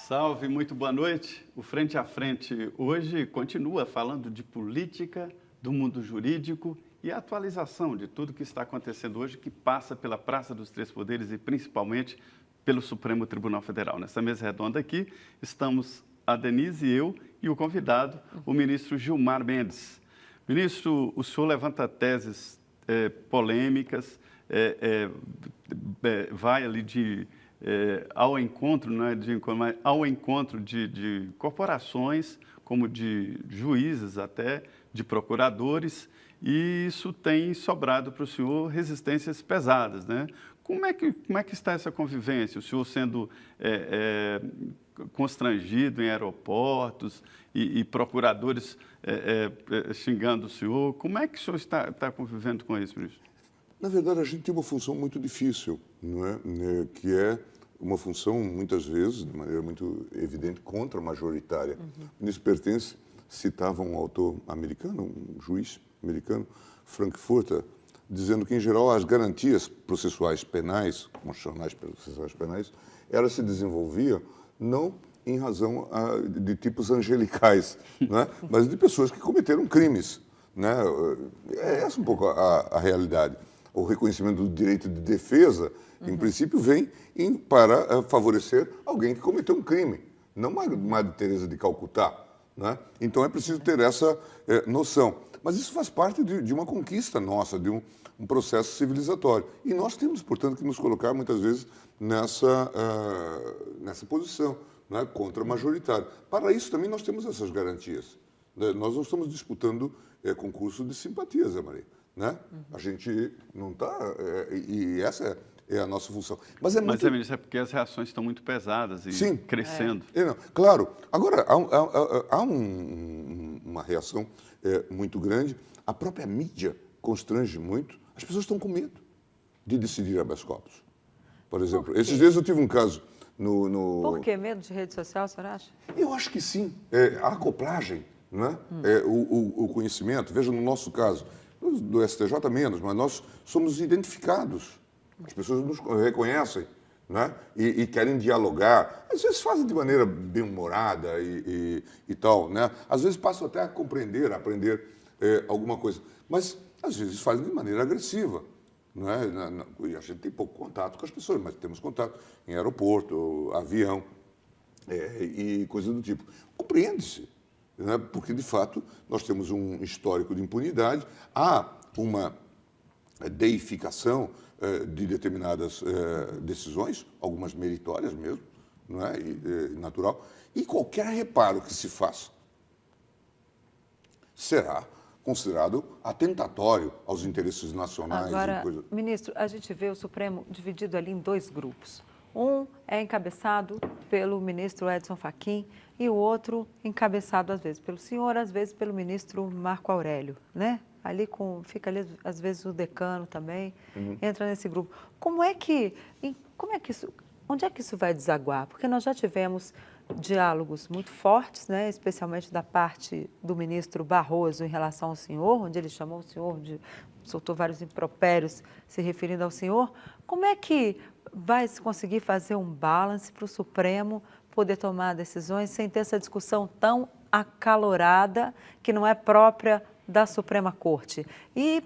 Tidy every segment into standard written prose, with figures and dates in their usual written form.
Salve, muito boa noite. O Frente a Frente hoje continua falando de política, do mundo jurídico e a atualização de tudo que está acontecendo hoje, que passa pela Praça dos Três Poderes e principalmente pelo Supremo Tribunal Federal. Nessa mesa redonda aqui estamos a Denise e eu e o convidado, o ministro Gilmar Mendes. Ministro, o senhor levanta teses polêmicas, vai ali ao encontro, ao encontro de corporações, como de juízes até, de procuradores, e isso tem sobrado para o senhor resistências pesadas, né? Como é que está essa convivência? O senhor sendo constrangido em aeroportos e procuradores xingando o senhor, como é que o senhor está convivendo com isso, ministro? Na verdade, a gente tem uma função muito difícil, não é? Que é uma função, muitas vezes, de maneira muito evidente, contra-majoritária. Nisso pertence, citava um autor americano, um juiz americano, Frankfurter, dizendo que, em geral, as garantias processuais penais, constitucionais processuais penais, elas se desenvolviam não em razão de tipos angelicais, né? Mas de pessoas que cometeram crimes, né? É essa um pouco a realidade. O reconhecimento do direito de defesa, em princípio, vem para favorecer alguém que cometeu um crime, não Madre Teresa de Calcutá, né? Então é preciso ter essa noção. Mas isso faz parte de uma conquista nossa, de um processo civilizatório. E nós temos, portanto, que nos colocar muitas vezes nessa posição, né, contra-majoritária. Para isso também nós temos essas garantias, né? Nós não estamos disputando concurso de simpatia, Zé Maria, né? A gente não está... e essa é a nossa função. Mas ministro, é porque as reações estão muito pesadas e Sim. crescendo. Não, claro. Agora, há uma reação muito grande. A própria mídia constrange muito. As pessoas estão com medo de decidir habeas corpus. Por exemplo, esses dias eu tive um caso no... Por que medo de rede social, o senhor acha? Eu acho que sim. A acoplagem, né? O conhecimento. Veja, no nosso caso, do STJ menos, mas nós somos identificados. As pessoas nos reconhecem, né? E querem dialogar. Às vezes fazem de maneira bem-humorada e tal, né? Às vezes passam até a compreender, a aprender alguma coisa. Mas, às vezes, fazem de maneira agressiva, né? E a gente tem pouco contato com as pessoas, mas temos contato em aeroporto, avião e coisas do tipo. Compreende-se, né? Porque, de fato, nós temos um histórico de impunidade, há uma deificação de determinadas decisões, algumas meritórias mesmo, não é? Natural, e qualquer reparo que se faça será considerado atentatório aos interesses nacionais. Agora, ministro, a gente vê o Supremo dividido ali em dois grupos. Um é encabeçado pelo ministro Edson Fachin e o outro encabeçado, às vezes, pelo senhor, às vezes, pelo ministro Marco Aurélio, né? Fica ali, às vezes, o decano também, entra nesse grupo. Onde é que isso vai desaguar? Porque nós já tivemos diálogos muito fortes, né, especialmente da parte do ministro Barroso em relação ao senhor, onde ele chamou o senhor soltou vários impropérios se referindo ao senhor. Como é que vai se conseguir fazer um balance para o Supremo poder tomar decisões sem ter essa discussão tão acalorada que não é própria da Suprema Corte? E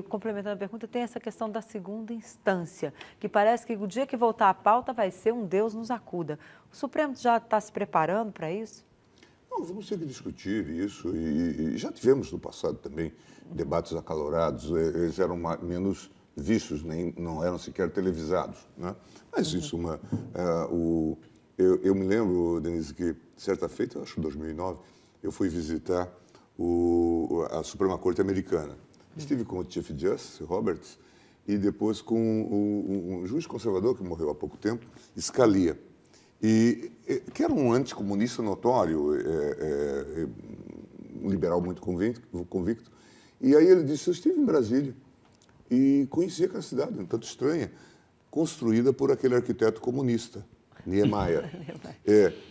complementando a pergunta, tem essa questão da segunda instância, que parece que o dia que voltar à pauta vai ser um Deus nos acuda. O Supremo já está se preparando para isso? Não, vamos ter que discutir isso e já tivemos no passado também debates acalorados, eles eram menos vistos, não eram sequer televisados, né? Mas isso, eu me lembro, Denise, que certa feita, acho que em 2009, eu fui visitar a Suprema Corte Americana. Estive com o Chief Justice, Roberts, e depois com um juiz conservador que morreu há pouco tempo, Scalia, que era um anticomunista notório, um liberal muito convicto. E aí ele disse, eu estive em Brasília e conheci aquela cidade, um tanto estranha, construída por aquele arquiteto comunista, Niemeyer.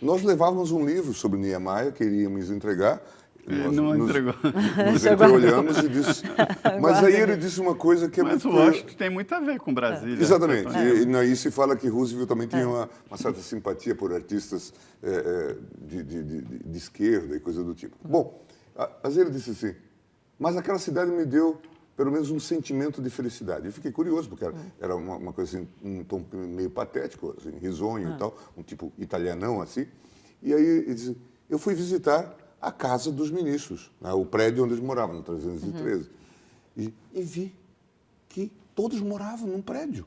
Nós levávamos um livro sobre Niemeyer que iríamos entregar, Ele não entregou. Nós entreolhamos e disse... Mas aí ele disse uma coisa que é Mas muito... o Washington tem muito a ver com Brasília. Exatamente. E aí se fala que Roosevelt também tinha uma certa simpatia por artistas de esquerda e coisa do tipo. Bom, mas ele disse assim, mas aquela cidade me deu pelo menos um sentimento de felicidade. Eu fiquei curioso, porque era uma coisa assim, um tom meio patético, assim, risonho e tal, um tipo italianão assim. E aí ele disse, eu fui visitar a casa dos ministros, né, o prédio onde eles moravam, no 313. E vi que todos moravam num prédio.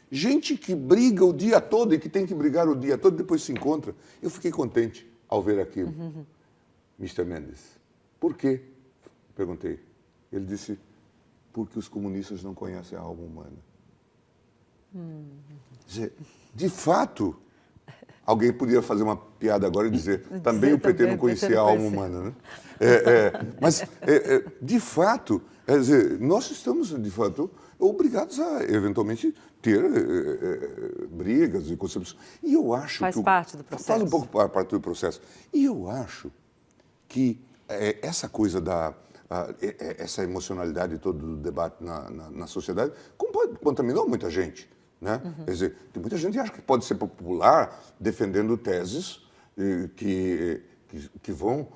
Gente que briga o dia todo e que tem que brigar o dia todo, depois se encontra. Eu fiquei contente ao ver aquilo. Mr. Mendes, por quê? Perguntei. Ele disse, porque os comunistas não conhecem a alma humana. De fato, alguém podia fazer uma piada agora e dizer, também o PT não conhecia a alma humana, né? Mas, de fato, quer dizer, nós estamos, de fato, obrigados a, eventualmente, ter brigas e concepções. E eu acho Faz que... parte do processo. Faz um pouco parte do processo. E eu acho que essa coisa essa emocionalidade toda do debate na sociedade contaminou muita gente, né? Quer dizer, tem muita gente que acha que pode ser popular defendendo teses que vão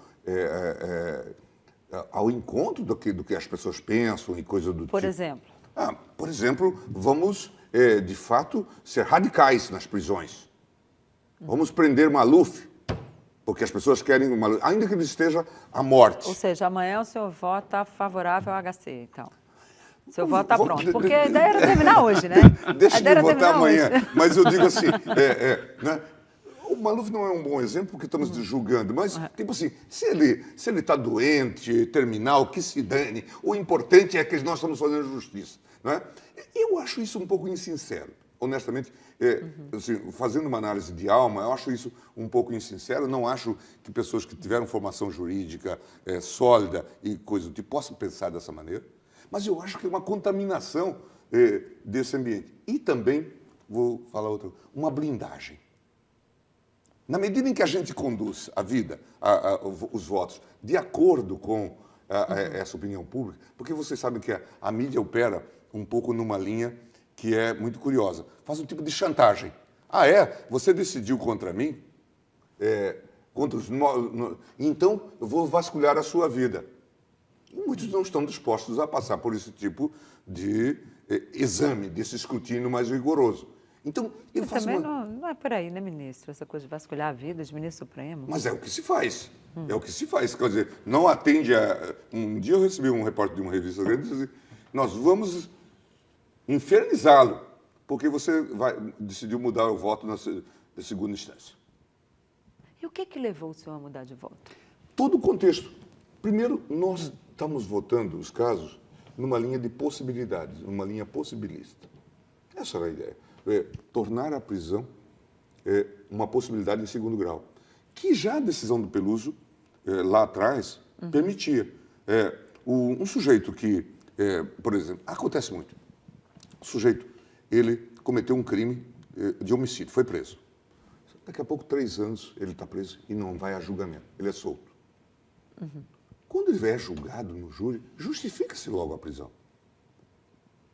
ao encontro do que as pessoas pensam e coisa do tipo. Por exemplo? Por exemplo, vamos, de fato, ser radicais nas prisões. Vamos prender Maluf, porque as pessoas querem o Maluf, ainda que ele esteja à morte. Ou seja, amanhã o senhor vota favorável ao HC, então. O seu voto está pronto. Porque a ideia era terminar hoje, né? Deixa eu votar amanhã. Hoje. Mas eu digo assim, né? O Maluf não é um bom exemplo porque estamos julgando, mas, tipo assim, se ele está doente, terminal, que se dane, o importante é que nós estamos fazendo justiça. Né? Eu acho isso um pouco insincero. Honestamente, assim, fazendo uma análise de alma, eu acho isso um pouco insincero. Não acho que pessoas que tiveram formação jurídica sólida e coisa do tipo possam pensar dessa maneira. Mas eu acho que é uma contaminação desse ambiente. E também, vou falar outra, uma blindagem. Na medida em que a gente conduz a vida, os votos, de acordo com essa opinião pública, porque vocês sabem que a mídia opera um pouco numa linha que é muito curiosa. Faz um tipo de chantagem. Você decidiu contra mim? Contra os então eu vou vasculhar a sua vida. E muitos não estão dispostos a passar por esse tipo de exame, desse escrutínio mais rigoroso. Então, eu faço também não é por aí, né, ministro? Essa coisa de vasculhar a vida de ministro supremo. Mas é o que se faz. É o que se faz. Quer dizer, não atende a... Um dia eu recebi um repórter de uma revista grande e disse, nós vamos infernizá-lo, porque você decidiu mudar o voto na segunda instância. E o que levou o senhor a mudar de voto? Todo o contexto. Primeiro, nós estamos votando os casos numa linha de possibilidades, numa linha possibilista. Essa era a ideia. Tornar a prisão uma possibilidade em segundo grau. Que já a decisão do Peluso, lá atrás, permitia. Um sujeito que, por exemplo, acontece muito. O sujeito, ele cometeu um crime de homicídio, foi preso. Daqui a pouco, 3 anos, ele está preso e não vai a julgamento. Ele é solto. Quando ele é julgado no júri, justifica-se logo a prisão.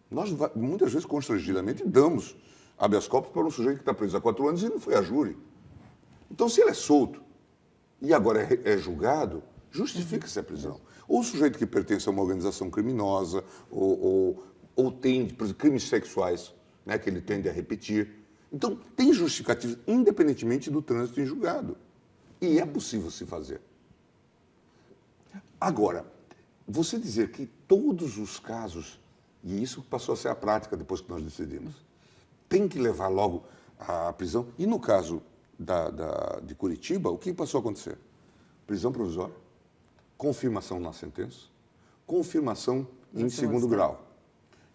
Nós, muitas vezes, constrangidamente, damos habeas corpus para um sujeito que está preso há 4 anos e não foi a júri. Então, se ele é solto e agora é julgado, justifica-se a prisão. Ou o sujeito que pertence a uma organização criminosa, ou tem, por exemplo, crimes sexuais, né, que ele tende a repetir. Então, tem justificativos, independentemente do trânsito em julgado. E é possível se fazer. Agora, você dizer que todos os casos, e isso passou a ser a prática depois que nós decidimos, tem que levar logo à prisão. E no caso de Curitiba, o que passou a acontecer? Prisão provisória, confirmação na sentença, confirmação em segundo grau.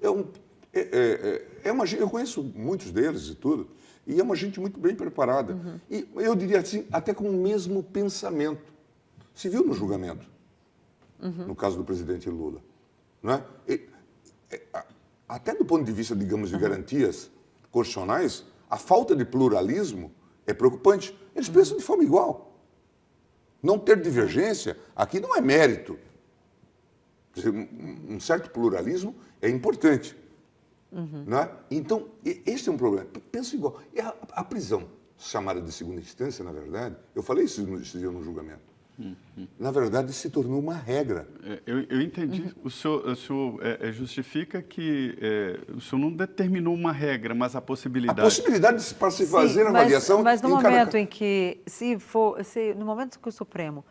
Eu conheço muitos deles e tudo, e é uma gente muito bem preparada. E eu diria assim, até com o mesmo pensamento. Se viu no julgamento, no caso do presidente Lula. Não é? Até do ponto de vista, digamos, de garantias constitucionais, a falta de pluralismo é preocupante. Eles pensam de forma igual. Não ter divergência aqui não é mérito. Quer dizer, um certo pluralismo é importante. Né? Então, este é um problema. Penso igual. A prisão chamada de segunda instância, na verdade, eu falei isso esse dia no julgamento, na verdade se tornou uma regra. Eu entendi. O senhor justifica que o senhor não determinou uma regra, mas a possibilidade. A possibilidade para se fazer a avaliação. Mas no momento em que, no momento que o Supremo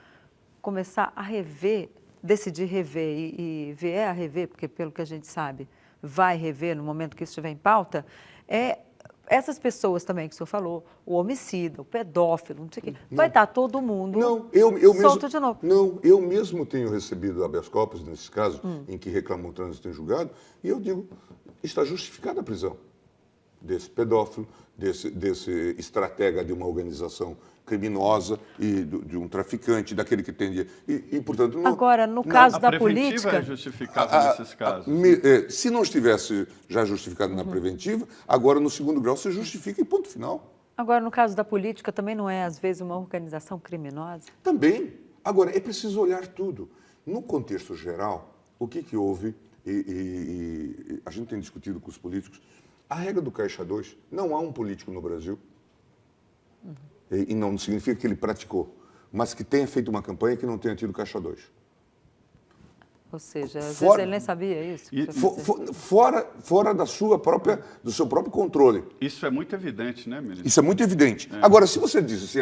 começar a rever, decidir rever e vier a rever, porque pelo que a gente sabe, vai rever no momento que isso estiver em pauta, essas pessoas também que o senhor falou, o homicida, o pedófilo, não sei o quê, vai estar todo mundo solto de novo. Não, eu mesmo tenho recebido habeas corpus nesse caso, em que reclamou o trânsito em julgado, e eu digo, está justificada a prisão desse pedófilo, desse estratega de uma organização criminosa e de um traficante, daquele que tem... E portanto, não, agora, no caso da política... A preventiva é justificável nesses casos. Se não estivesse já justificado na preventiva, agora no segundo grau se justifica e ponto final. Agora, no caso da política, também não é, às vezes, uma organização criminosa? Também. Agora, é preciso olhar tudo. No contexto geral, o que houve, e a gente tem discutido com os políticos, a regra do Caixa 2, não há um político no Brasil, e não significa que ele praticou, mas que tenha feito uma campanha que não tenha tido Caixa 2. Ou seja, às vezes ele nem sabia isso. Fora do seu próprio controle. Isso é muito evidente, né, ministro? Isso é muito evidente. Agora, se você diz assim,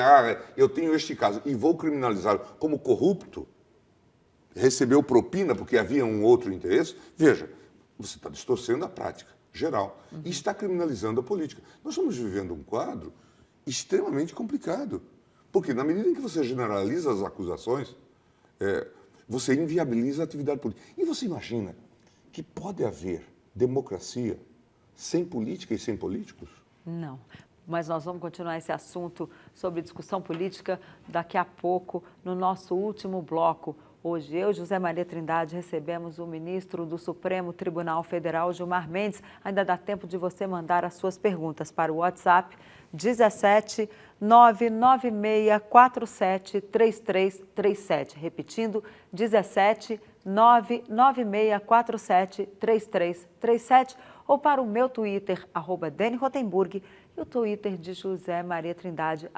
eu tenho este caso e vou criminalizá-lo como corrupto, recebeu propina porque havia um outro interesse, veja, você está distorcendo a prática geral e está criminalizando a política. Nós estamos vivendo um quadro extremamente complicado, porque na medida em que você generaliza as acusações, você inviabiliza a atividade política. E você imagina que pode haver democracia sem política e sem políticos? Não. Mas nós vamos continuar esse assunto sobre discussão política daqui a pouco, no nosso último bloco. Hoje, eu, José Maria Trindade, recebemos o ministro do Supremo Tribunal Federal, Gilmar Mendes. Ainda dá tempo de você mandar as suas perguntas para o WhatsApp 17 99647 3337. Repetindo, 17 99647 3337. Ou para o meu Twitter, @Deni Rotenburg, e o Twitter de José Maria Trindade,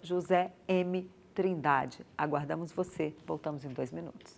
@José M. Trindade. Aguardamos você. Voltamos em 2 minutos.